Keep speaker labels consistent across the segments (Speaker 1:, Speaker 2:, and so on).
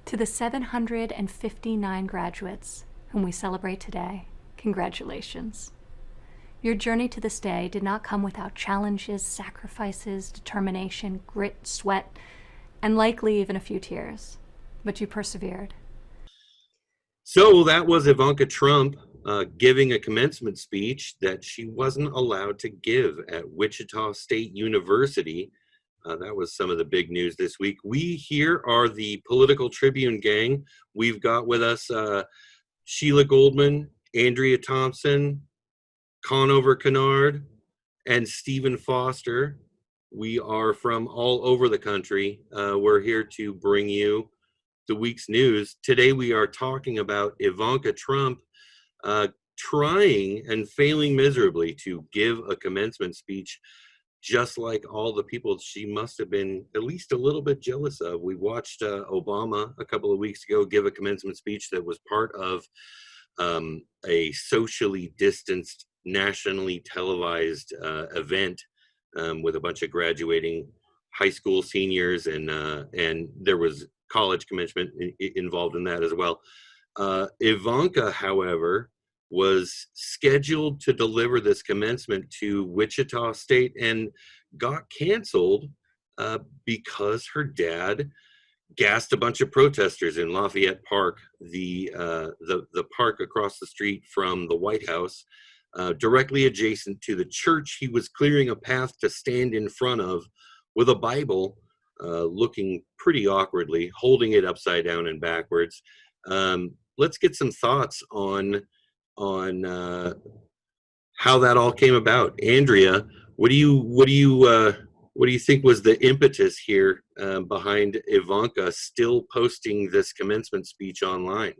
Speaker 1: To the 759 graduates whom we celebrate today, congratulations. Your journey to this day did not come without challenges, sacrifices, determination, grit, sweat, and likely even a few tears, but you persevered.
Speaker 2: So that was Ivanka Trump giving a commencement speech that she wasn't allowed to give at Wichita State University. That was some of the big news this week. We here are the Political Tribune gang. We've got with us Sheila Goldman, Andrea Thompson, Conover Kennard, and Stephen Foster. We are from all over the country. We're here to bring you the week's news. Today we are talking about Ivanka Trump trying and failing miserably to give a commencement speech, just like all the people she must have been at least a little bit jealous of. We watched Obama a couple of weeks ago give a commencement speech that was part of a socially distanced, nationally televised event with a bunch of graduating high school seniors, and there was college commencement involved in that as well. Ivanka, however, was scheduled to deliver this commencement to Wichita State and got canceled because her dad gassed a bunch of protesters in Lafayette Park, the park across the street from the White House, directly adjacent to the church he was clearing a path to stand in front of with a Bible, looking pretty awkwardly, holding it upside down and backwards. Let's get some thoughts on how that all came about. Andrea, what do you think was the impetus here behind Ivanka still posting this commencement speech online?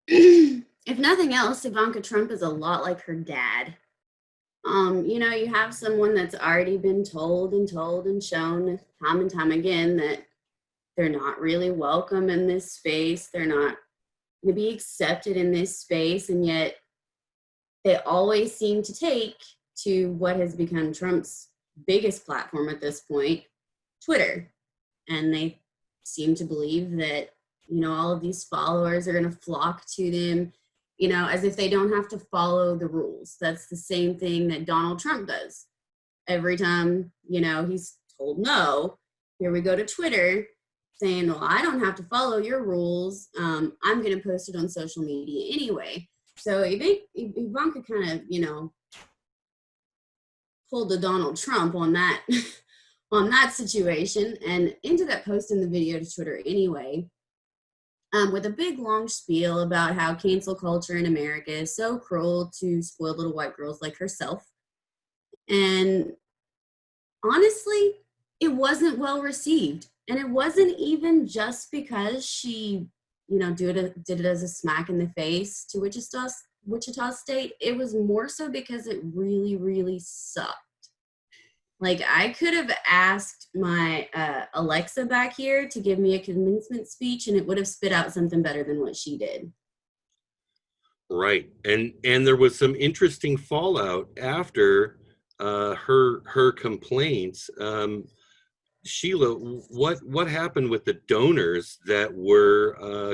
Speaker 3: If nothing else, Ivanka Trump is a lot like her dad. You have someone that's already been told and shown time and time again that they're not really welcome in this space. They're not going to be accepted in this space. And yet they always seem to take to what has become Trump's biggest platform at this point, Twitter. And they seem to believe that, all of these followers are going to flock to them, as if they don't have to follow the rules. That's the same thing that Donald Trump does. Every time, he's told no, here we go to Twitter saying, well, I don't have to follow your rules. I'm going to post it on social media anyway. So Ivanka kind of, pulled the Donald Trump on that, on that situation, and ended up posting the video to Twitter anyway. With a big long spiel about how cancel culture in America is so cruel to spoiled little white girls like herself. And honestly, it wasn't well received. And it wasn't even just because she, did it as a smack in the face to Wichita State. It was more so because it really, really sucked. Like, I could have asked my Alexa back here to give me a commencement speech, and it would have spit out something better than what she did.
Speaker 2: Right, and there was some interesting fallout after her complaints. Sheila, what happened with the donors that were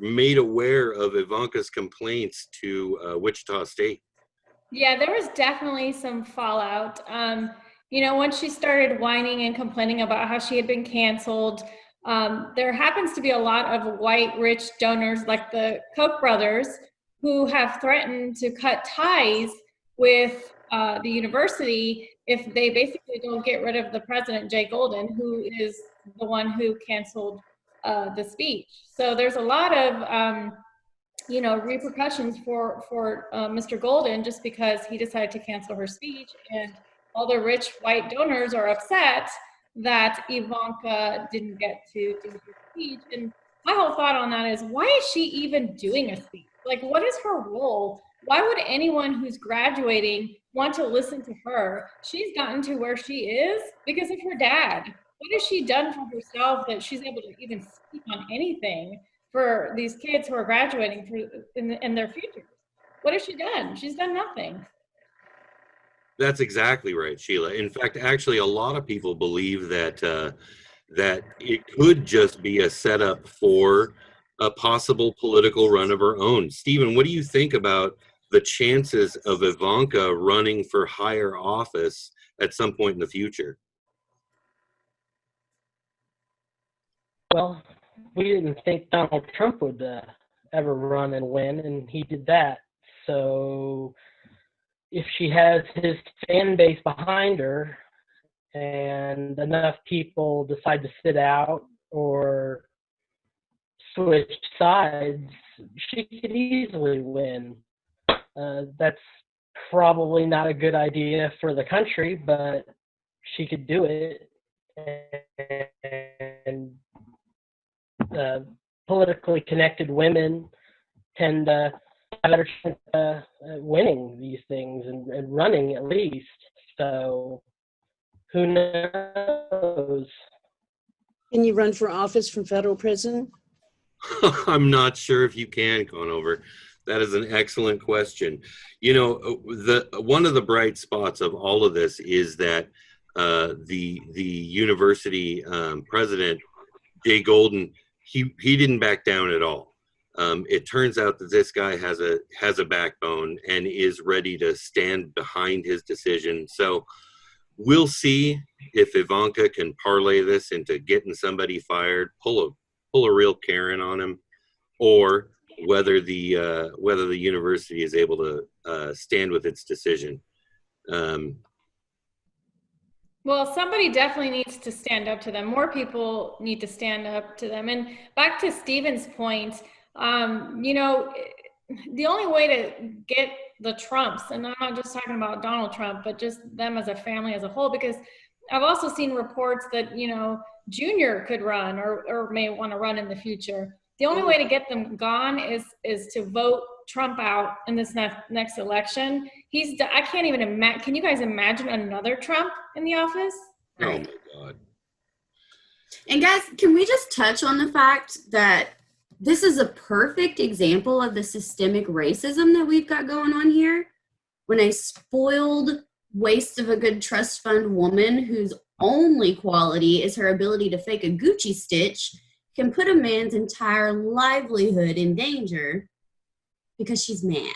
Speaker 2: made aware of Ivanka's complaints to Wichita State?
Speaker 4: Yeah, there was definitely some fallout. Once she started whining and complaining about how she had been canceled, there happens to be a lot of white rich donors like the Koch brothers who have threatened to cut ties with the university if they basically don't get rid of the president, Jay Golden, who is the one who canceled the speech. So there's a lot of repercussions for Mr. Golden just because he decided to cancel her speech, and all the rich white donors are upset that Ivanka didn't get to do her speech. And my whole thought on that is, why is she even doing a speech? Like, what is her role? Why would anyone who's graduating want to listen to her? She's gotten to where she is because of her dad. What has she done for herself that she's able to even speak on anything for these kids who are graduating in their futures? What has she done? She's done nothing.
Speaker 2: That's exactly right, Sheila. In fact, actually, a lot of people believe that that it could just be a setup for a possible political run of her own. Stephen, what do you think about the chances of Ivanka running for higher office at some point in the future?
Speaker 5: Well, we didn't think Donald Trump would ever run and win, and he did that. So if she has his fan base behind her and enough people decide to sit out or switch sides, she could easily win. That's probably not a good idea for the country, but she could do it. And politically connected women tend to have a better chance of winning these things and running at least. So who knows?
Speaker 6: Can you run for office from federal prison?
Speaker 2: I'm not sure if you can, Conover. That is an excellent question. You know, one of the bright spots of all of this is that the university president, Jay Golden, he didn't back down at all. It turns out that this guy has a backbone and is ready to stand behind his decision. So we'll see if Ivanka can parlay this into getting somebody fired, pull a real Karen on him, or whether the university is able to stand with its decision.
Speaker 4: Well, somebody definitely needs to stand up to them. More people need to stand up to them. And back to Stephen's point, you know, the only way to get the Trumps, and I'm not just talking about Donald Trump, but just them as a family as a whole, because I've also seen reports that, you know, Junior could run or may want to run in the future. The only way to get them gone is to vote Trump out in this next election. I can't even imagine. Can you guys imagine another Trump in the office?
Speaker 2: Oh my God.
Speaker 3: And guys, can we just touch on the fact that this is a perfect example of the systemic racism that we've got going on here? When a spoiled waste of a good trust fund woman whose only quality is her ability to fake a Gucci stitch can put a man's entire livelihood in danger because she's mad.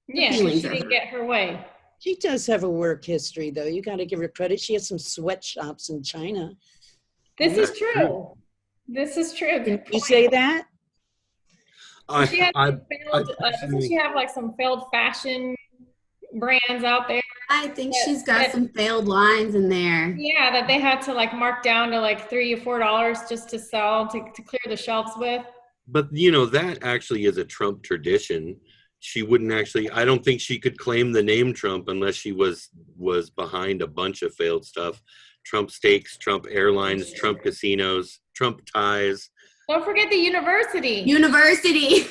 Speaker 4: Yeah, she didn't get her way.
Speaker 6: She does have a work history, though. You got to give her credit. She has some sweatshops in China.
Speaker 4: This is true. This is true.
Speaker 6: Can you say that?
Speaker 4: Doesn't she have like some failed fashion brands out there?
Speaker 3: I think she's got some failed lines in there.
Speaker 4: Yeah, that they had to like mark down to like $3 or $4 just to sell, to clear the shelves with.
Speaker 2: But, you know, that actually is a Trump tradition. She wouldn't actually, I don't think she could claim the name Trump unless she was behind a bunch of failed stuff. Trump steaks, Trump airlines, Trump casinos, Trump ties.
Speaker 4: Don't forget the university.
Speaker 3: University.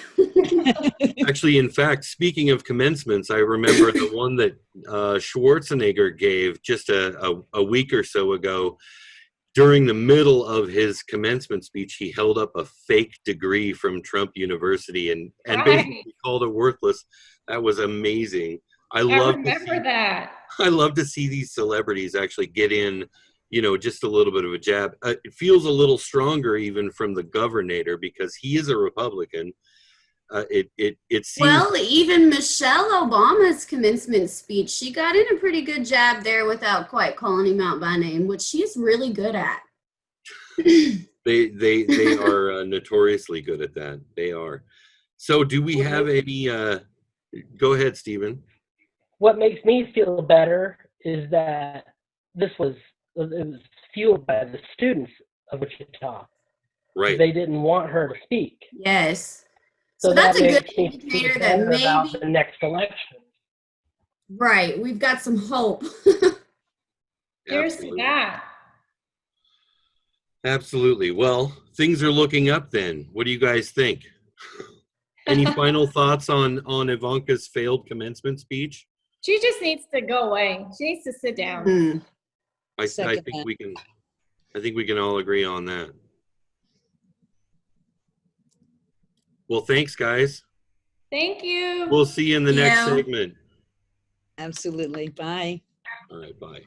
Speaker 2: Actually, in fact, speaking of commencements, I remember the one that Schwarzenegger gave just a week or so ago. During the middle of his commencement speech, he held up a fake degree from Trump University and basically called it worthless. That was amazing. I remember
Speaker 4: that.
Speaker 2: I love to see these celebrities actually get in, you know, just a little bit of a jab. It feels a little stronger even from the governor because he is a Republican. It seems
Speaker 3: well, even Michelle Obama's commencement speech, she got in a pretty good jab there without quite calling him out by name, which she's really good at.
Speaker 2: they are notoriously good at that. They are. So do we have any go ahead, Stephen.
Speaker 5: What makes me feel better is that it was fueled by the students of Wichita.
Speaker 2: Right.
Speaker 5: They didn't want her to speak.
Speaker 3: Yes.
Speaker 5: So
Speaker 3: that's
Speaker 5: that
Speaker 3: a good
Speaker 5: makes me
Speaker 3: indicator
Speaker 5: feel
Speaker 3: that
Speaker 5: better
Speaker 3: maybe
Speaker 5: about the next election.
Speaker 3: Right. We've got some hope.
Speaker 4: Here's to that.
Speaker 2: Absolutely. Well, things are looking up then. What do you guys think? Any final thoughts on Ivanka's failed commencement speech?
Speaker 4: She just needs to go away. She needs to sit down.
Speaker 2: I think we can all agree on that. Well, thanks, guys.
Speaker 4: Thank you.
Speaker 2: We'll see you in the next segment.
Speaker 6: Absolutely. Bye.
Speaker 2: All right, bye.